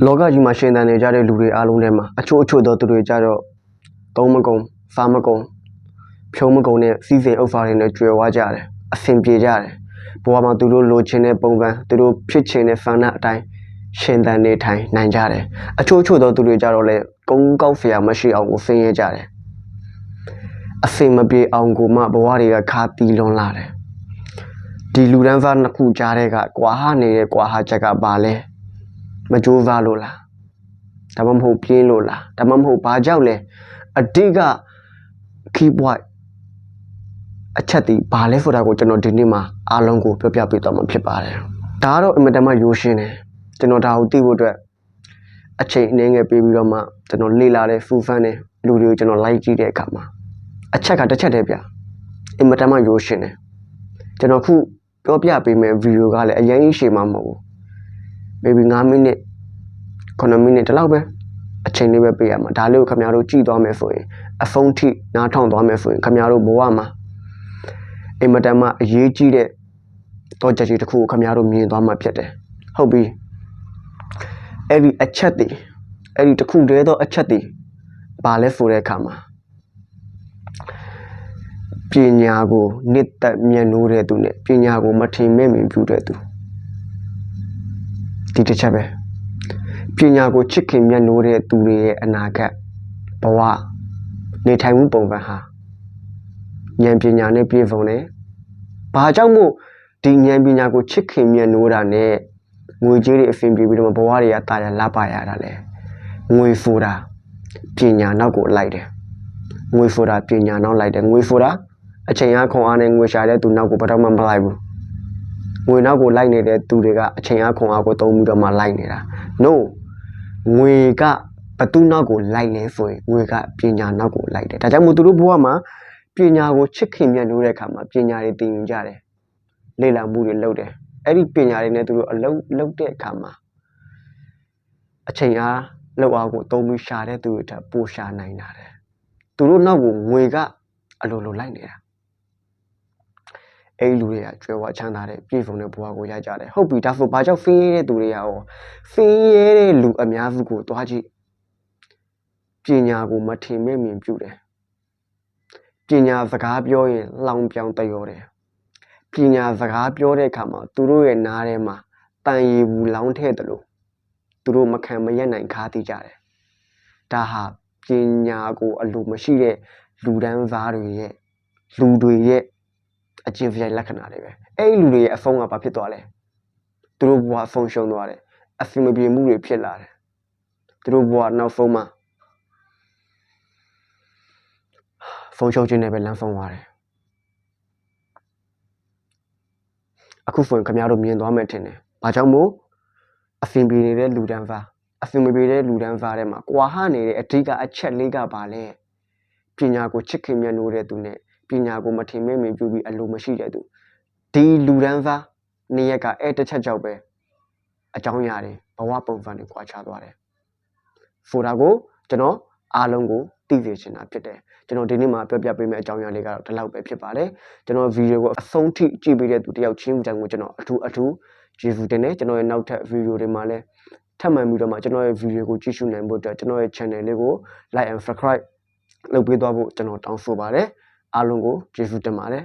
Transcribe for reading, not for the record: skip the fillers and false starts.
လောကကြီးမှာရှင်သန်နေကြတဲ့လူတွေအားလုံးထဲမှာအချို့သောသူတွေကြတော့သုံးမကုန်စားမကုန်ဖြုံးမကုန်နဲ့စီးစိမ်ဥစ္စာတွေနဲ့ကြွယ်ဝကြတယ်အဆင်ပြေကြတယ်ဘဝမှာသူတို့လိုချင်တဲ့ပုံစံသူတို့ဖြစ်ချင်တဲ့ဆန္ဒအတိုင်းရှင်သန်နေထိုင်နိုင်ကြတယ်အချို့သောသူတွေကြတော့လေကုန်းကောက်เสียမရှိအောင်ကိုဆင်းရဲကြတယ်အစင်မပြေအောင်ကိုမှဘဝတွေကခါတီးလွန်လာတယ်ဒီလူတန်းစားနှစ်ခုကြားတဲ့ကကွာဟနေတဲ့ကွာဟချက်ကပါလဲမကြိုးစားလို့လားဒါမှမဟုတ်ပြင်းလို့လားဒါမှမဟုတ်ဘာကြောင့်လဲအတိက key point အချက်ဒီဘာလဲဆိုတာကိုကျွန်တော်ဒီနေ့မှာအားလုံးကိုပြောပြပေးသွားမှာဖြစ်ပါတယ်ဒါကတော့အင်မတန်မှရိုးရှင်းတယ်ကျွန်တော်ဒါကိုသိဖို့အတွက်အချိန်အနည်းငယ်ပေးပြီးတော့မှကျွန်တော်လေ့လာတဲ့ဖူဖန်တဲ့လူတွေကိုကျွန်တော် like ကြည့်တဲ့အခါမှာအချက်ကတစ်ချက်တည်းပြအင်မတန်မှရိုးရှင်းတယ်ကျွန်တော်ခုပြောပြပေးမယ့်ဗီဒီယိုကလည်းအရင်ကြီးရှည်မှာမဟုတ်ဘူး maybe 9 မိနစ်9 မိနစ်တလောက်ပဲအချိန်လေးပဲပေးရမှာဒါလေးကိုခင်ဗျားတို့ကြည့်သွားမယ်ဆိုရင်အဖုံးထိနားထောင်သွားမယ်ဆိုရင်ခင်ဗျားတို့ဘဝမှာအင်မတန်မှအရေးကြီးတဲ့တော့ချက်ကြီးတစ်ခုကိုခင်ဗျားတို့မြင်သွားမှာဖြစ်တယ်ဟုတ်ပြီအဲ့ဒီအချက်တွေအဲ့ဒီတစ်ခုတည်းသောအချက်တွေဘာလဲဆိုတဲ့အခါမှာပညာကိုနှစ်သက်မြတ်နိုးတဲ့သူနဲ့ပညာကိုမထင်မဲ့မြင်ပြုတဲ့သူဒီတစ်ချက်ပဲပညာကိုချစ်ခင်မြတ်နိုးတဲ့သူတွေရဲ့အနာဂတ်ဘဝနေထိုင်မှုပုံစံဟာဉာဏ်ပညာနဲ့ပြည့်စုံတယ်။ဘာကြောင့်မို့ဒီဉာဏ်ပညာကိုချစ်ခင်မြတ်နိုးတာနဲ့ငွေကြေးတွေအဆင်ပြေပြီးတော့ဘဝတွေကတာယာလှပရတာလဲငွေဆိုတာပညာနောက်ကိုလိုက်တယ်။ငွေဆိုတာပညာနောက်လိုက်တယ်ငွေဆိုတာအချိန်အားခွန်အားနဲ့ငွေရှာတဲ့သူနောက်ကိုဘယ်တော့မှမလိုက်ဘူး။ငွေနောက်ကိုလိုက်နေတဲ့သူတွေကအချိန်အားခွန်အားကိုသုံးပြီးတော့မှလိုက်နေတာ။ No ငွေကဘသူနောက်ကိုလိုက်လဲဆိုရင်ငွေကပညာနောက်ကိုလိုက်တယ်ဒါကြောင့်မို့သူတို့ဘဝမှာပညာကိုချစ်ခင်မြတ်နိုးတဲ့အခါမှာပညာတွေသင်ယူကြတယ်လေ့လာမှုတွေလုပ်တယ်အဲ့ဒီပညာတွေနဲ့သူတို့အလုပ်လုပ်တဲ့အခါမှာအချိန်အားလောက်အားကိုသုံးပြီးရှာတဲ့သူတွေထပ်ပိုရှာနိုင်တာတယ်သူတို့နောက်ကိုငွေကအလိုလိုလိုက်နေတာအဲ့လူတွေကကျွဲဝချမ်းသာတဲ့ပြည်စုံတဲ့ဘဝကိုရကြတယ်ဟုတ်ပြီဒါဆိုဘာကြောင့်ဖင်းရဲတဲ့သူတွေကရောဖင်းရဲတဲ့လူအများစုကိုတွားကြည့်ပညာကိုမထင်မဲ့မြင်ပြုတယ်ပညာစကားပြောရင်လောင်ပြောင်တရောတယ်ပညာစကားပြောတဲ့အခါမှာသူတို့ရဲ့နားထဲမှာတန်ရီဘူးလောင်းထဲတယ်လို့သူတို့မခံမရက်နိုင်ခါသိကြတယ်ဒါဟာပညာကိုအလိုမရှိတဲ့လူတန်းစားတွေရဲ့လူတွေရဲ့အကျင့်စရိုက်လက္ခဏာတွေပဲအဲ့ဒီလူတွေရဲ့အဖုံးကဘာဖြစ်သွားလဲသူတို့ဘဝဖုံးရှုံးသွားတယ်အဆင်မပြေမှုတွေဖြစ်လာတယ်သူတို့ဘဝနောက်ဆုံးမှာဖုံးရှုံးခြင်းနဲ့ပဲလမ်းဆုံးသွားတယ်အခုဆိုရင်ခင်ဗျားတို့မြင်သွားမယ်ထင်တယ်ဘာကြောင့်မို့အဆင်ပြေနေတဲ့လူတန်းစားအဆင်မပြေတဲ့လူတန်းစားထဲမှာကွာဟနေတဲ့အဓိကအချက်လေးကပါလဲပညာကိုချစ်ခင်မြတ်နိုးတဲ့သူနဲ့ပညာကိုမထင်မဲ့မြင်ပြုပြီးအလိုမရှိတဲ့သူဒီလူတန်းစားနေရက်ကအဲ့တစ်ချက်ကြောင့်ပဲအကြောင်းအရာတွေဘဝပုံစံတွေကွာခြားသွားတယ်ဆိုတာကိုကျွန်တော်အားလုံးကိုသိစေချင်တာဖြစ်တယ်ကျွန်တော်ဒီနေ့မှာပြောပြပေးမယ့်အကြောင်းအရာလေးကတော့ဒီလောက်ပဲဖြစ်ပါတယ်ကျွန်တော်ဗီဒီယိုကိုအဆုံးထိကြည့်ပေးတဲ့သူတယောက်ချင်းတိုင်းကိုကျွန်တော်အထူးကျေးဇူးတင်တယ်ကျွန်တော်ရဲ့နောက်ထပ်ဗီဒီယိုတွေမှာလည်းထပ်မံပြီးတော့မှကျွန်တော်ရဲ့ဗီဒီယိုကိုကြည့်ရှုနိုင်ဖို့အတွက်ကျွန်တော်ရဲ့ channel လေးကို like and subscribe လုပ်ပေးသွားဖို့ကျွန်တော်တောင်းဆိုပါတယ်အားလုံးကိုကျေးဇူးတင်ပါတယ်